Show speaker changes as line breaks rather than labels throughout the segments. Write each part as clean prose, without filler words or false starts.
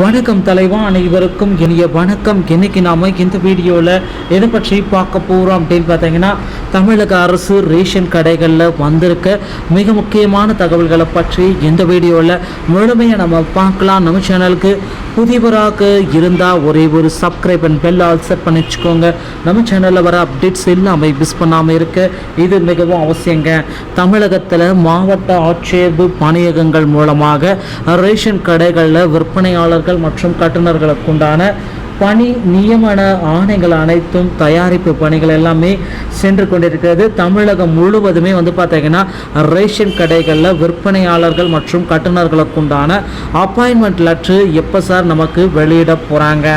வணக்கம் தலைவா, அனைவருக்கும் இனிய வணக்கம். இன்னைக்கு நாம இந்த வீடியோவில் எதை பற்றி பார்க்க போகிறோம் அப்படின்னு பார்த்தீங்கன்னா, தமிழக அரசு ரேஷன் கடைகளில் வந்திருக்க மிக முக்கியமான தகவல்களை பற்றி இந்த வீடியோவில் முழுமையாக நம்ம பார்க்கலாம். நம்ம சேனலுக்கு புதியவராக இருந்தால் ஒரே ஒரு subscribe and bell all set பண்ணி வச்சுக்கோங்க. நம்ம சேனலில் வர அப்டேட்ஸ் எல்லாமே மிஸ் பண்ணாமல் இருக்க இது மிகவும் அவசியங்க. தமிழகத்தில் மாவட்ட ஆட்சேர்ப்பு பணியகங்கள் மூலமாக ரேஷன் கடைகளில் விற்பனையாளர்கள் மற்றும் கட்டுநர்களுக்கு உண்டான பணி நியமன ஆணைகள் அனைத்தும் தயாரிப்பு பணிகள் எல்லாமே சென்று கொண்டிருக்கிறது. தமிழகம் முழுவதுமே பார்த்தீங்கன்னா ரேஷன் கடைகளில் விற்பனையாளர்கள் மற்றும் கட்டுநர்களுக்கு உண்டான அப்பாயின்மெண்ட் லெட்ரு எப்போ சார் நமக்கு வெளியிட போகிறாங்க?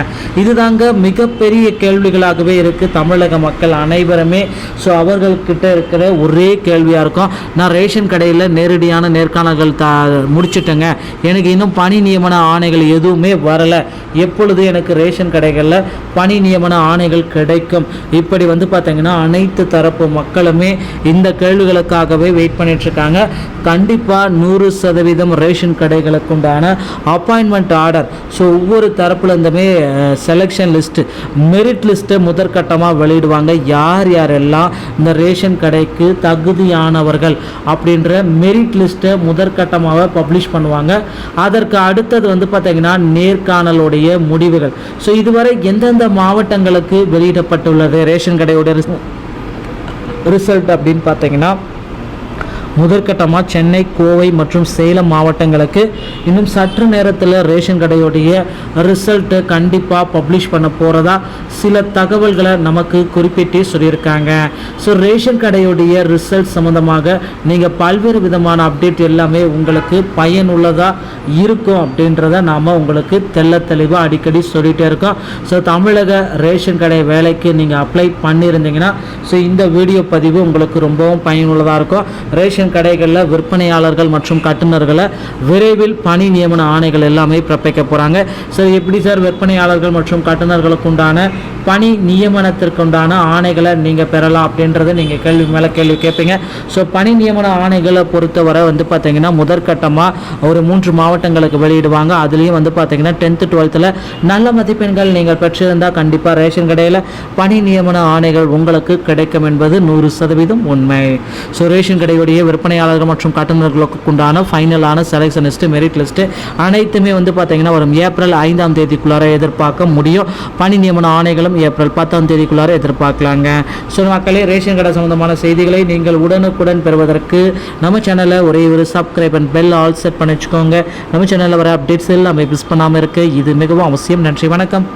இதுதாங்க மிகப்பெரிய கேள்விகளாகவே இருக்குது தமிழக மக்கள் அனைவருமே. ஸோ அவர்கள்கிட்ட இருக்கிற ஒரே கேள்வியாக இருக்கும், நான் ரேஷன் கடையில் நேரடியான நேர்காணல்கள் முடிச்சுட்டேங்க, எனக்கு இன்னும் பணி நியமன ஆணைகள் எதுவுமே வரலை, எப்பொழுது எனக்கு ரேஷன் கடைகளில் பணி நியமன ஆணைகள் கிடைக்கும்? இப்படி பார்த்தீங்கன்னா அனைத்து தரப்பு மக்களுமே இந்த கேள்விகளுக்காகவே வெயிட் பண்ணிட்டு இருக்காங்க. கண்டிப்பாக 100% ரேஷன் கடைகளுக்கு உண்டான அப்பாயின்மெண்ட் ஆர்டர், ஸோ ஒவ்வொரு தரப்புலேருந்துமே செலெக்ஷன் லிஸ்ட்டு, மெரிட் லிஸ்ட்டை முதற்கட்டமாக வெளியிடுவாங்க. யார் யாரெல்லாம் இந்த ரேஷன் கடைக்கு தகுதியானவர்கள் அப்படின்ற மெரிட் லிஸ்ட்டை முதற்கட்டமாக பப்ளிஷ் பண்ணுவாங்க. அதற்கு அடுத்தது பார்த்தீங்கன்னா நேர்காணலுடைய முடிவுகள். ஸோ இதுவரை எந்தெந்த மாவட்டங்களுக்கு வெளியிடப்பட்டுள்ளது ரேஷன் கடையோட ரிசல்ட் அப்படின்னு பார்த்தீங்கன்னா, முதற்கட்டமாக சென்னை, கோவை மற்றும் சேலம் மாவட்டங்களுக்கு இன்னும் சற்று நேரத்தில் ரேஷன் கடையுடைய ரிசல்ட்டு கண்டிப்பாக பப்ளிஷ் பண்ண போகிறதா சில தகவல்களை நமக்கு குறிப்பிட்டு சொல்லியிருக்காங்க. ஸோ ரேஷன் கடையுடைய ரிசல்ட் சம்மந்தமாக நீங்கள் பல்வேறு விதமான அப்டேட் எல்லாமே உங்களுக்கு பயனுள்ளதாக இருக்கும் அப்படின்றத நாம் உங்களுக்கு தெளிவாக அடிக்கடி சொல்லிகிட்டே இருக்கோம். ஸோ தமிழக ரேஷன் கடை வேலைக்கு நீங்கள் அப்ளை பண்ணியிருந்தீங்கன்னா ஸோ இந்த வீடியோ பதிவு உங்களுக்கு ரொம்பவும் பயனுள்ளதாக இருக்கும். ரேஷன் கடைகளில் விற்பனையாளர்கள் மற்றும் கட்டுநர்களை விரைவில் பணி நியமன ஆணைகள் எல்லாமே பிறப்பிக்க போகிறாங்க. ஸோ எப்படி சார் விற்பனையாளர்கள் மற்றும் கட்டுநர்களுக்கு உண்டான பணி நியமனத்திற்குண்டான ஆணைகளை நீங்கள் பெறலாம் அப்படின்றத நீங்கள் கேள்வி மேலே கேள்வி கேட்பீங்க. ஸோ பணி நியமன ஆணைகளை பொறுத்தவரை பார்த்தீங்கன்னா முதற்கட்டமாக ஒரு 3 மாவட்டங்களுக்கு வெளியிடுவாங்க. அதுலேயும் பார்த்தீங்கன்னா 10th 12th நல்ல மதிப்பெண்கள் நீங்கள் பெற்றிருந்தால் கண்டிப்பாக ரேஷன் கடையில் பணி நியமன ஆணைகள் உங்களுக்கு கிடைக்கும் என்பது 100% உண்மை. ஸோ ரேஷன் கடையுடைய விற்பனையாளர்கள் மற்றும் கட்டுநர்களுக்கு உண்டான ஃபைனலான செலெக்ஷன் லிஸ்ட்டு, மெரிட் லிஸ்ட்டு அனைத்துமே பார்த்தீங்கன்னா வரும் ஏப்ரல் 5ஆம் தேதிக்குள்ளார எதிர்பார்க்க முடியும். பணி நியமன ஆணைகளும் ஏப்ரல் 10ஆம் தேதிக்குள்ளார எதிர்பார்க்கலாங்க. ஸோ மக்களே, ரேஷன் கடை சம்பந்தமான செய்திகளை நீங்கள் உடனுக்குடன் பெறுவதற்கு நம்ம சேனலை ஒரே ஒரு subscribe and bell all set பண்ணி வச்சுக்கோங்க. நம்ம சேனலில் வர அப்டேட்ஸ் எல்லாமே மிஸ் பண்ணாமல் இருக்கு, இது மிகவும் அவசியம். நன்றி, வணக்கம்.